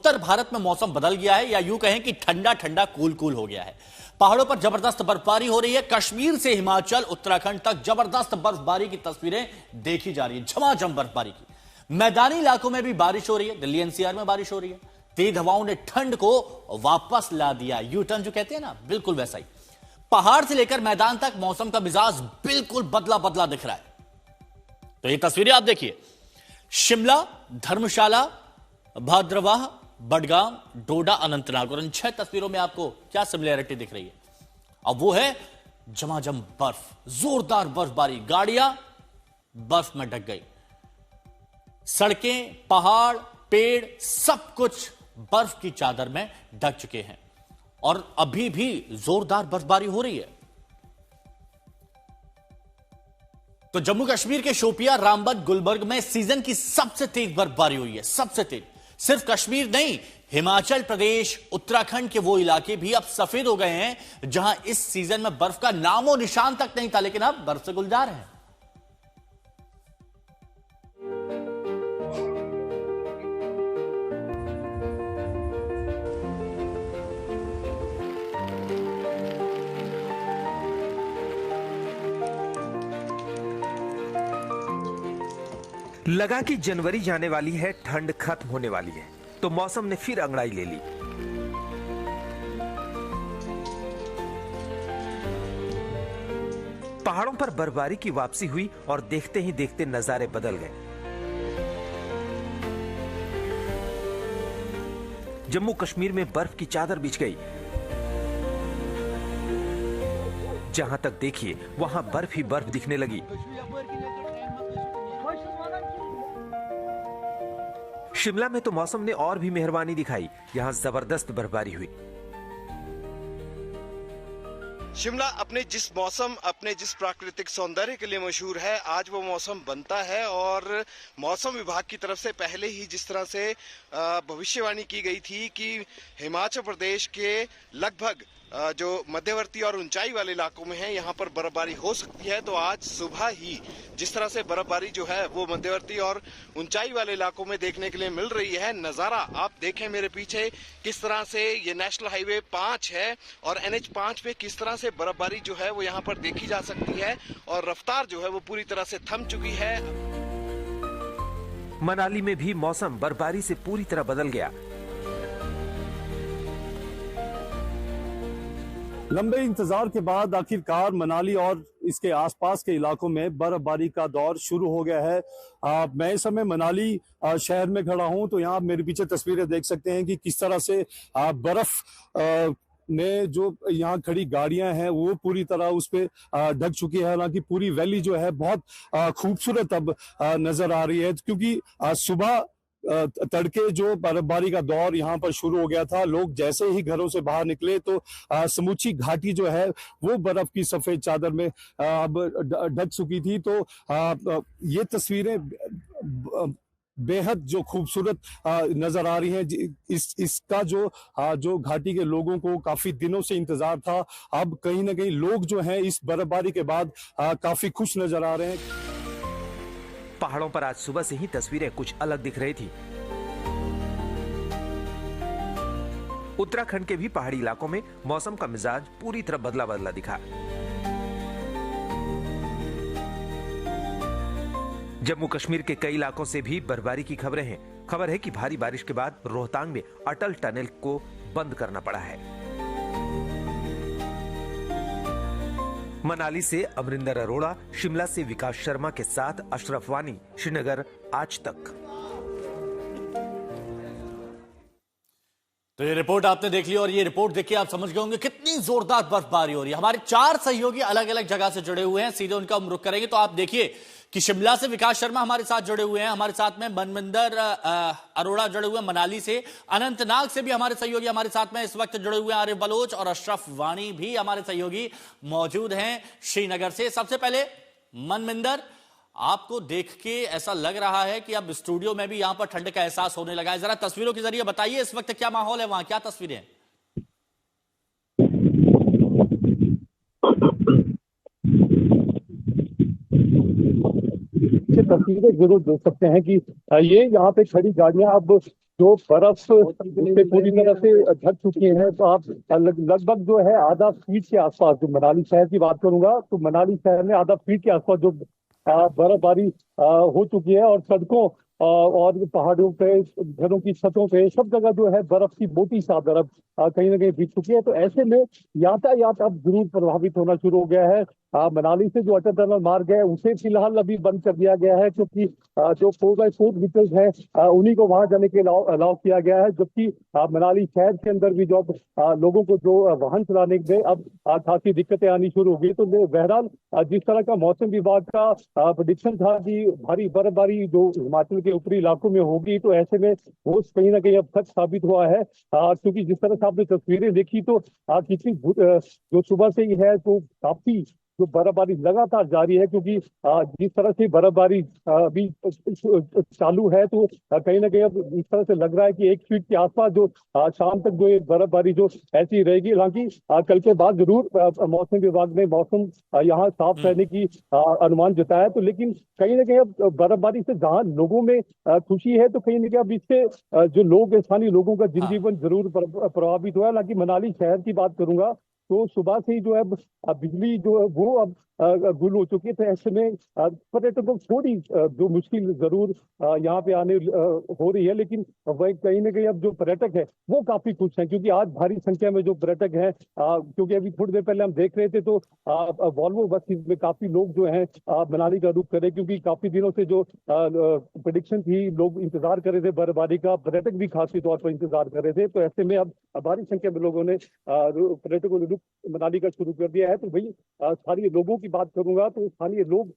उत्तर भारत में मौसम बदल गया है, या यूं कहें कि ठंडा ठंडा कूल कूल हो गया है। पहाड़ों पर जबरदस्त बर्फबारी हो रही है। कश्मीर से हिमाचल उत्तराखंड तक जबरदस्त बर्फबारी की तस्वीरें देखी जा रही है, झमाझम बर्फबारी की। मैदानी इलाकों में भी बारिश हो रही है, दिल्ली एनसीआर में बारिश हो रही है। तेज हवाओं ने ठंड को वापस ला दिया, यू टर्न जो कहते हैं ना, बिल्कुल वैसा ही। पहाड़ से लेकर मैदान तक मौसम का मिजाज बिल्कुल बदला बदला दिख रहा है। तो ये तस्वीरें आप देखिए, शिमला, धर्मशाला, भद्रवाह, बडगाम, डोडा, अनंतनाग, और इन 6 तस्वीरों में आपको क्या सिमिलैरिटी दिख रही है? अब वो है झमाझम बर्फ, जोरदार बर्फबारी, गाड़ियां बर्फ में ढक गई, सड़कें, पहाड़, पेड़, सब कुछ बर्फ की चादर में ढक चुके हैं और अभी भी जोरदार बर्फबारी हो रही है। तो जम्मू कश्मीर के शोपियां, रामबन, गुलबर्ग में सीजन की सबसे तेज बर्फबारी हुई है, सबसे तेज। सिर्फ कश्मीर नहीं, हिमाचल प्रदेश, उत्तराखंड के वो इलाके भी अब सफेद हो गए हैं जहां इस सीजन में बर्फ का नामो निशान तक नहीं था, लेकिन अब बर्फ से गुलजार हैं। लगा कि जनवरी जाने वाली है, ठंड खत्म होने वाली है, तो मौसम ने फिर अंगड़ाई ले ली। पहाड़ों पर बर्फबारी की वापसी हुई और देखते ही देखते नजारे बदल गए। जम्मू कश्मीर में बर्फ की चादर बिछ गई। जहां तक देखिए वहां बर्फ ही बर्फ दिखने लगी। शिमला में तो मौसम ने और भी मेहरबानी दिखाई, यहां जबरदस्त बर्फबारी हुई। शिमला अपने जिस प्राकृतिक सौंदर्य के लिए मशहूर है, आज वो मौसम बनता है। और मौसम विभाग की तरफ से पहले ही जिस तरह से भविष्यवाणी की गई थी कि हिमाचल प्रदेश के लगभग जो मध्यवर्ती और ऊंचाई वाले इलाकों में है, यहाँ पर बर्फबारी हो सकती है। तो आज सुबह ही जिस तरह से बर्फबारी जो है वो मध्यवर्ती और ऊंचाई वाले इलाकों में देखने के लिए मिल रही है। नजारा आप देखें मेरे पीछे, किस तरह से ये नेशनल हाईवे 5 है और NH 5 पे किस तरह से बर्फबारी जो है वो यहाँ पर देखी जा सकती है और रफ्तार जो है वो पूरी तरह से थम चुकी है। मनाली में भी मौसम बर्फबारी से पूरी तरह बदल गया। लंबे इंतजार के बाद आखिरकार मनाली और इसके आसपास के इलाकों में बर्फबारी का दौर शुरू हो गया है। मैं इस समय मनाली शहर में खड़ा हूं, तो यहाँ मेरे पीछे तस्वीरें देख सकते हैं कि किस तरह से बर्फ में जो यहाँ खड़ी गाड़ियां हैं वो पूरी तरह उस पे ढक चुकी है। हालांकि पूरी वैली जो है बहुत खूबसूरत अब नजर आ रही है, क्योंकि सुबह तड़के जो बर्फबारी का दौर यहाँ पर शुरू हो गया था। लोग जैसे ही घरों से बाहर निकले तो समूची घाटी जो है वो बर्फ की सफेद चादर में अब ढक चुकी थी। तो ये तस्वीरें बेहद जो खूबसूरत नजर आ रही हैं। इसका जो घाटी के लोगों को काफी दिनों से इंतजार था, अब कहीं ना कहीं लोग जो हैं इस बर्फबारी के बाद काफी खुश नजर आ रहे हैं। पहाड़ों पर आज सुबह से ही तस्वीरें कुछ अलग दिख रही थी। उत्तराखंड के भी पहाड़ी इलाकों में मौसम का मिजाज पूरी तरह बदला बदला दिखा। जम्मू कश्मीर के कई इलाकों से भी बर्फबारी की खबरें हैं। खबर है कि भारी बारिश के बाद रोहतांग में अटल टनल को बंद करना पड़ा है। मनाली से अमरिंदर अरोड़ा, शिमला से विकास शर्मा के साथ अशरफ वानी, श्रीनगर, आज तक। तो ये रिपोर्ट आपने देख ली और ये रिपोर्ट देख के आप समझ गए होंगे कितनी जोरदार बर्फबारी हो रही है। हमारे 4 सहयोगी अलग अलग जगह से जुड़े हुए हैं, सीधे उनका हम रुख करेंगे। तो आप देखिए कि शिमला से विकास शर्मा हमारे साथ जुड़े हुए हैं, हमारे साथ में मनविंदर अरोड़ा जुड़े हुए हैं मनाली से, अनंतनाग से भी हमारे सहयोगी हमारे साथ में इस वक्त जुड़े हुए हैं आरिफ बलोच, और अशरफ वानी भी हमारे सहयोगी मौजूद हैं श्रीनगर से। सबसे पहले मनविंदर, आपको देख के ऐसा लग रहा है कि अब स्टूडियो में भी यहां पर ठंड का एहसास होने लगा है। जरा तस्वीरों के जरिए बताइए इस वक्त क्या माहौल है वहां, क्या तस्वीरें हैं? तस्वीरें जरूर देख सकते हैं कि ये यहाँ पे खड़ी गाड़ियां अब जो बर्फ उससे पूरी तरह से ढक चुकी है, तो आप लगभग जो है आधा फीट के आसपास, जो मनाली शहर की बात करूंगा तो मनाली शहर में आधा फीट के आसपास जो बर्फबारी हो चुकी है, और सड़कों और पहाड़ों पे, घरों की छतों पे, सब जगह जो है बर्फ की मोटी सा बर्फ कहीं ना कहीं बिछ चुकी है। तो ऐसे में यातायात अब जरूर प्रभावित होना शुरू हो गया है। मनाली से जो अटल टनल मार्ग है उसे फिलहाल अभी बंद कर दिया गया है, क्योंकि जो 4x4 व्हीकल्स है उन्हीं को वहां जाने के अलाउ किया गया है। जबकि मनाली शहर के अंदर भी जो अब लोगों को जो वाहन चलाने में अब खासी दिक्कतें आनी शुरू हो गई। तो बहरहाल जिस तरह का मौसम विभाग का प्रेडिक्शन था कि भारी बर्फबारी जो हिमाचल के ऊपरी इलाकों में होगी, तो ऐसे में वो कहीं ना कहीं अब सच साबित हुआ है। क्योंकि जिस तरह से आपने तस्वीरें देखी तो कितनी जो सुबह से ही है तो काफी जो बर्फबारी लगातार जारी है, क्योंकि जिस तरह से बर्फबारी अभी चालू है, तो कहीं ना कहीं अब इस तरह से लग रहा है कि 1 फीट के आसपास जो शाम तक जो ये बर्फबारी जो ऐसी रहेगी। हालांकि कल के बाद जरूर मौसम विभाग ने मौसम यहाँ साफ रहने की अनुमान जताया, तो लेकिन कहीं ना कहीं अब बर्फबारी से जहाँ लोगों में खुशी है, तो कहीं ना कहीं अब इससे जो लोग स्थानीय लोगों का जनजीवन जरूर प्रभावित हुआ है। हालांकि मनाली शहर की बात करूंगा तो सुबह से ही जो है बिजली जो है वो अब गुल हो चुकी है। तो ऐसे में पर्यटकों को थोड़ी जो मुश्किल जरूर यहाँ पे आने हो रही है, लेकिन वह कहीं ना कहीं अब जो पर्यटक है वो काफी खुश हैं, क्योंकि आज भारी संख्या में जो पर्यटक हैं, क्योंकि अभी थोड़ी देर पहले हम देख रहे थे तो वॉल्वो बस में काफी लोग जो हैं मनाली का रुख करे, क्योंकि काफी दिनों से जो प्रेडिक्शन थी, लोग इंतजार कर रहे थे बर्फबारी का, पर्यटक भी खासी तौर पर इंतजार कर रहे थे। तो ऐसे में अब भारी संख्या में लोगों ने पर्यटकों ने रुख मनाली का शुरू कर दिया है। तो वही स्थानीय लोगों की बात करूंगा तो स्थानीय लोग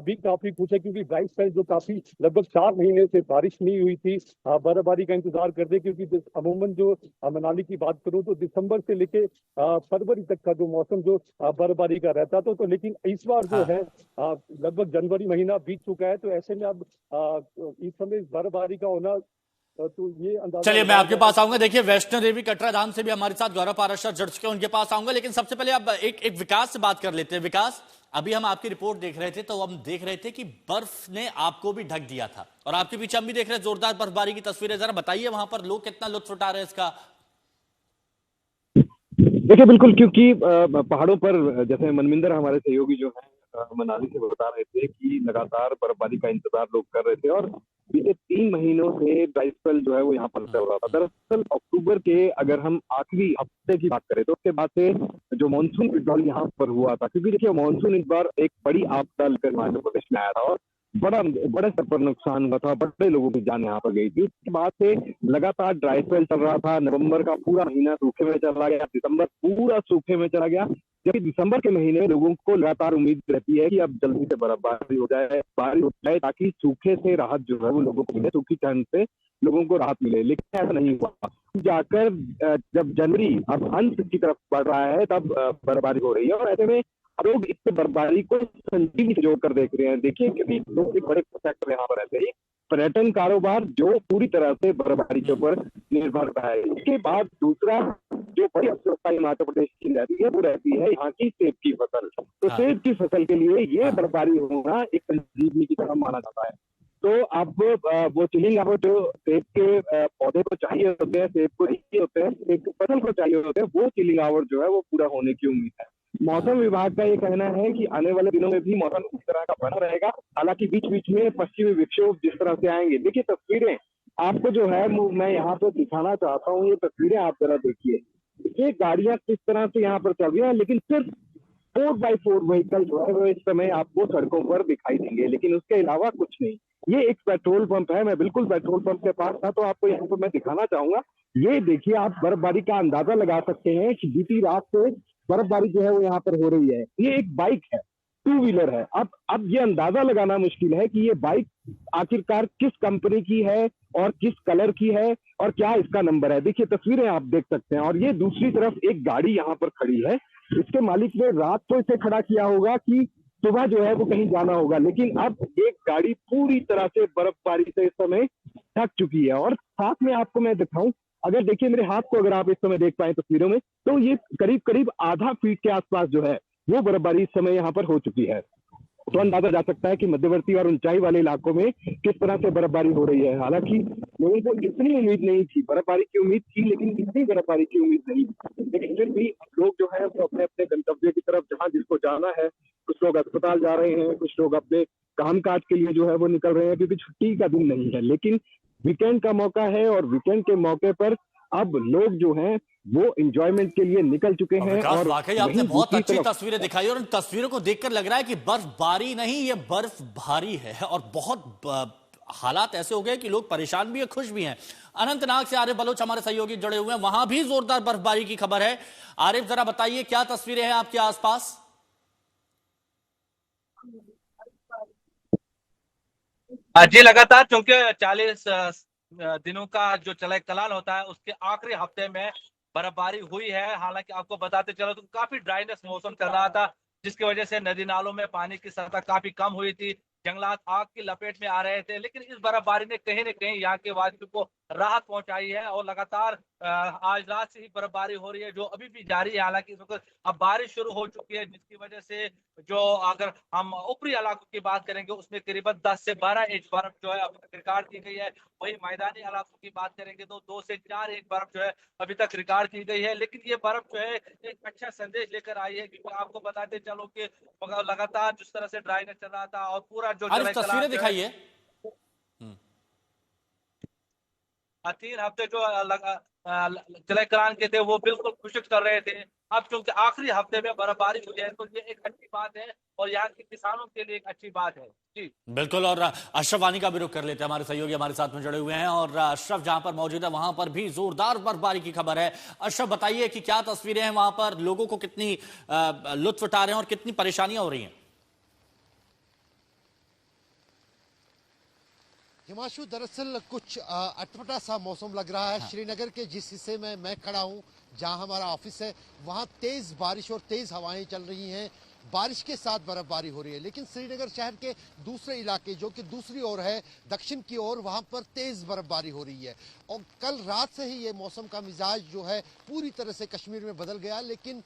भी काफी खुश है, क्योंकि ड्राई स्पेल जो काफी लगभग 4 महीने से बारिश नहीं हुई थी, बर्फबारी का इंतजार करते, क्योंकि अमूमन जो मनाली की बात करूं तो दिसंबर से लेके फरवरी तक का जो मौसम जो बर्फबारी का रहता था, तो लेकिन इस बार जो है लगभग जनवरी महीना बीत चुका है। तो ऐसे में अब इस समय बर्फबारी का होना, तो ये अंदाजा, चलिए मैं आपके पास आऊंगा। देखिए वैष्णो देवी कटरा धाम से भी हमारे साथ गौरव पाराशर जुड़ चुके हैं, उनके पास आऊंगा, लेकिन सबसे पहले अब एक विकास से बात कर लेते हैं। विकास, अभी हम आपकी रिपोर्ट देख रहे थे तो हम देख रहे थे कि बर्फ ने आपको भी ढक दिया था, और आपके पीछे हम भी देख रहे हैं जोरदार बर्फबारी की तस्वीरें। जरा बताइए वहां पर लोग कितना लुत्फ उठा रहे हैं इसका। देखिए बिल्कुल, क्योंकि पहाड़ों पर जैसे मनविंदर हमारे सहयोगी जो है मनाली से बता रहे थे कि लगातार बर्फबारी का इंतजार लोग कर रहे थे, और बीते 3 महीनों से ड्राई स्पेल जो है वो यहाँ पर चल रहा था। दरअसल अक्टूबर के अगर हम आखिरी हफ्ते की बात करें तो उसके बाद से जो मानसून विड्रॉल यहाँ पर हुआ था, क्योंकि देखिए मानसून इस बार एक बड़ी आपदा लेकर हिमाचल प्रदेश में आया था, और बड़े स्तर पर नुकसान हुआ था, बड़े लोगों की जान यहाँ पर गई थी। उसके बाद से लगातार ड्राई स्पेल चल रहा था। नवंबर का पूरा महीना सूखे में चला गया, दिसंबर पूरा सूखे में चला गया, जबकि दिसंबर के महीने में लोगों को लगातार उम्मीद रहती है कि अब जल्दी से बर्फबारी हो जाए, बारिश हो जाए, ताकि सूखे से राहत जो है वो लोगों को मिले, सूखी ठंड से लोगों को राहत मिले। लेकिन ऐसा नहीं हुआ। जाकर जब जनवरी अब अंत की तरफ बढ़ रहा है तब बर्फबारी हो रही है, और ऐसे में लोग इस बर्फबारी को संजीवनी से जोड़कर देख रहे हैं। देखिए क्योंकि लोग एक बड़े सेक्टर यहाँ पर रहते हैं, पर्यटन कारोबार जो पूरी तरह से बर्फबारी के ऊपर निर्भर रहा है। इसके बाद दूसरा जो बड़ी अर्थव्यवस्था हिमाचल प्रदेश की रहती है वो रहती है यहाँ की सेब की फसल। तो सेब की फसल के लिए ये बर्फबारी होना एक संजीवनी की तरह माना जाता है। तो अब वो चिलिंग आवर जो सेब के पौधे को चाहिए होते हैं, सेब को चाहिए होते हैं, सेब की फसल को चाहिए होते हैं, वो चिलिंग आवर जो है वो पूरा होने की उम्मीद है। मौसम विभाग का ये कहना है कि आने वाले दिनों में भी मौसम इस तरह का बना रहेगा। हालांकि बीच बीच में पश्चिमी विक्षोभ जिस तरह से आएंगे, देखिए तस्वीरें आपको जो है मैं यहाँ पर दिखाना चाहता हूँ, ये तस्वीरें आप जरा देखिए। ये गाड़ियां किस तरह से यहाँ पर चल रही हैं, लेकिन सिर्फ 4x4 व्हीकल जो है वो इस समय आपको सड़कों पर दिखाई देंगे, लेकिन उसके अलावा कुछ नहीं। ये एक पेट्रोल पंप है, मैं बिल्कुल पेट्रोल पंप के पास था, तो आपको यहाँ पर मैं दिखाना चाहूंगा। ये देखिए, आप बर्फबारी का अंदाजा लगा सकते हैं कि बीती रात से बर्फबारी जो है वो यहाँ पर हो रही है। ये एक बाइक है, 2 व्हीलर है। अब ये अंदाजा लगाना मुश्किल है कि ये बाइक आखिरकार किस कंपनी की है और किस कलर की है और क्या इसका नंबर है। देखिए तस्वीरें आप देख सकते हैं। और ये दूसरी तरफ एक गाड़ी यहाँ पर खड़ी है, इसके मालिक ने रात को इसे खड़ा किया होगा कि सुबह जो है वो कहीं जाना होगा, लेकिन अब एक गाड़ी पूरी तरह से बर्फबारी से इस समय ढक चुकी है। और साथ में आपको मैं दिखाऊं, अगर देखिए मेरे हाथ को, अगर आप इस समय देख पाए तस्वीरों में, तो ये करीब करीब आधा फीट के आसपास जो है वो बर्फबारी इस समय यहाँ पर हो चुकी है। तो अंदाजा जा सकता है कि मध्यवर्ती और ऊंचाई वाले इलाकों में किस तरह से बर्फबारी हो रही है। हालांकि लोगों को इतनी उम्मीद नहीं थी, बर्फबारी की उम्मीद थी लेकिन इतनी बर्फबारी की उम्मीद नहीं, लेकिन फिर भी लोग जो है वो अपने अपने गंतव्य की तरफ जहां जिसको जाना है, कुछ लोग अस्पताल जा रहे हैं, कुछ लोग अपने कामकाज के लिए जो है वो निकल रहे हैं, क्योंकि छुट्टी का दिन नहीं है लेकिन वीकेंड का मौका है और वीकेंड के मौके पर अब लोग जो हैं वो एंजॉयमेंट के लिए निकल चुके हैं। विकास, और वाकई आपने वहीं बहुत दूसरी अच्छी तरफ तस्वीरें दिखाई और इन तस्वीरों को देखकर लग रहा है कि बर्फबारी नहीं, ये बर्फ भारी है और बहुत हालात ऐसे हो गए कि लोग परेशान भी है, खुश भी हैं। अनंतनाग से आरिफ बलोच हमारे सहयोगी जुड़े हुए हैं, वहां भी जोरदार बर्फबारी की खबर है। आरिफ, जरा बताइए क्या तस्वीरें हैं आपके आसपास? जी, लगातार चूंकि 40 दिनों का जो चले कलान होता है उसके आखिरी हफ्ते में बर्फबारी हुई है। हालांकि आपको बताते चलो तो काफी ड्राइनेस मौसम चल रहा था, जिसकी वजह से नदी नालों में पानी की सतह काफी कम हुई थी, जंगलात आग की लपेट में आ रहे थे। लेकिन इस बर्फबारी ने कहीं न कहीं यहाँ के वासियों को राहत पहुंचाई है और लगातार आज रात से ही बर्फबारी हो रही है जो अभी भी जारी है। हालांकि इस वक्त अब बारिश शुरू हो चुकी है, जिसकी वजह से जो अगर हम ऊपरी इलाकों की बात करेंगे उसमें करीबन 10 से 12 इंच बर्फ जो है अभी तक रिकॉर्ड की गई है। वही मैदानी इलाकों की बात करेंगे तो 2 से 4 इंच बर्फ जो है अभी तक रिकॉर्ड की गई है। लेकिन ये बर्फ जो है एक अच्छा संदेश लेकर आई है, क्योंकि आपको बताते चलो कि लगातार जिस तरह से ड्राइनेस चल रहा था और पूरा जो तस्वीरें दिखाइए। 3 हफ्ते जो जलकरान के थे वो बिल्कुल खुशक कर रहे थे। अब चूंकि आखिरी हफ्ते में बर्फबारी हुई है तो ये एक अच्छी बात है और यहाँ के किसानों के लिए एक अच्छी बात है। जी बिल्कुल, और अशरफ वानी का भी रुख कर लेते हैं, हमारे सहयोगी हमारे साथ में जुड़े हुए हैं और अशरफ जहां पर मौजूद है वहां पर भी जोरदार बर्फबारी की खबर है। अशरफ, बताइए कि क्या तस्वीरें हैं वहां पर, लोगों को कितनी लुत्फ उठा रहे हैं और कितनी परेशानियां हो रही हैं? हिमांशु, दरअसल कुछ अटपटा सा मौसम लग रहा है। श्रीनगर के जिस हिस्से में मैं खड़ा हूं, जहां हमारा ऑफिस है, वहां तेज बारिश और तेज हवाएं चल रही हैं। बारिश के साथ बर्फबारी हो रही है, लेकिन श्रीनगर शहर के दूसरे इलाके जो कि दूसरी ओर है, दक्षिण की ओर, वहां पर तेज बर्फबारी हो रही है। और कल रात से ही ये मौसम का मिजाज जो है पूरी तरह से कश्मीर में बदल गया। लेकिन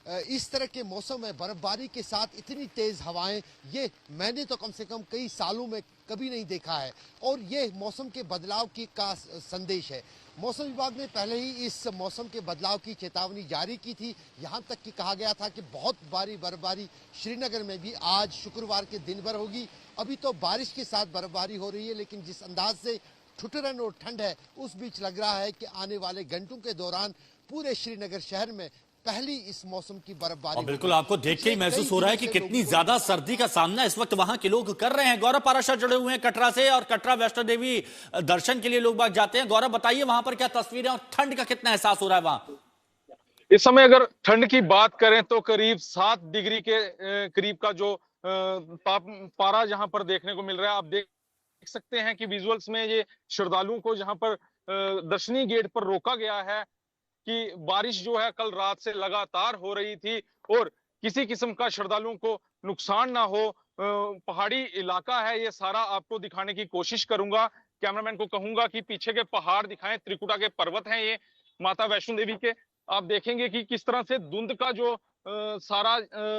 इस तरह के मौसम में बर्फबारी के साथ इतनी तेज हवाएं, ये मैंने तो कम से कम कई सालों में कभी नहीं देखा है और ये मौसम के बदलाव का संदेश है। मौसम विभाग ने पहले ही इस मौसम के बदलाव की चेतावनी जारी की थी। यहाँ तक कि कहा गया था कि बहुत भारी बर्फबारी श्रीनगर में भी आज शुक्रवार के दिन भर होगी। अभी तो बारिश के साथ बर्फबारी हो रही है, लेकिन जिस अंदाज से ठुठुरन और ठंड है, उस बीच लग रहा है कि आने वाले घंटों के दौरान पूरे श्रीनगर शहर में पहली इस मौसम की बर्फबारी। बिल्कुल, आपको देख के ही महसूस हो रहा है कि कितनी ज्यादा सर्दी का सामना इस वक्त वहां के लोग कर रहे हैं। गौरव पाराशर जुड़े हुए हैं कटरा से, और कटरा वैष्णो देवी दर्शन के लिए लोग बाग जाते हैं। गौरव, बताइए वहां पर क्या तस्वीरें और ठंड का कितना एहसास हो रहा है वहां? इस समय अगर ठंड की बात करें तो करीब 7 डिग्री के करीब का जो पारा जहां पर देखने को मिल रहा है। आप देख सकते हैं कि विजुअल्स में ये श्रद्धालुओं को जहां पर दर्शनी गेट पर रोका गया है कि बारिश जो है कल रात से लगातार हो रही थी और किसी किस्म का श्रद्धालुओं को नुकसान ना हो। पहाड़ी इलाका है, ये सारा आपको दिखाने की कोशिश करूंगा। कैमरामैन को कहूंगा कि पीछे के पहाड़ दिखाएं, त्रिकुटा के पर्वत हैं ये माता वैष्णो देवी के। आप देखेंगे कि किस तरह से धुंध का जो सारा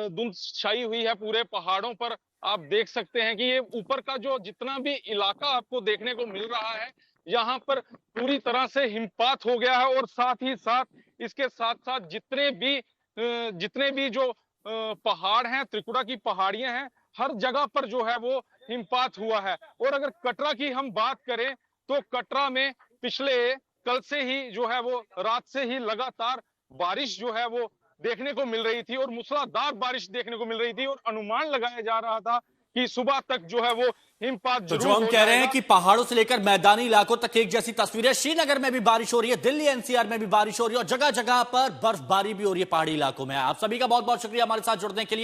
धुंध छाई हुई है पूरे पहाड़ों पर। आप देख सकते हैं कि ये ऊपर का जो जितना भी इलाका आपको देखने को मिल रहा है, यहाँ पर पूरी तरह से हिमपात हो गया है और साथ ही साथ इसके साथ साथ जितने भी जो पहाड़ हैं, त्रिकुटा की पहाड़ियां हैं, हर जगह पर जो है वो हिमपात हुआ है। और अगर कटरा की हम बात करें तो कटरा में पिछले कल से ही जो है वो रात से ही लगातार बारिश जो है वो देखने को मिल रही थी और मूसलाधार बारिश देखने को मिल रही थी और अनुमान लगाया जा रहा था कि सुबह तक जो है वो हिमपात तो जो हम कह रहे हैं कि पहाड़ों से लेकर मैदानी इलाकों तक एक जैसी तस्वीरें। श्रीनगर में भी बारिश हो रही है, दिल्ली एनसीआर में भी बारिश हो रही है और जगह जगह पर बर्फबारी भी हो रही है पहाड़ी इलाकों में। आप सभी का बहुत बहुत शुक्रिया हमारे साथ जुड़ने के लिए।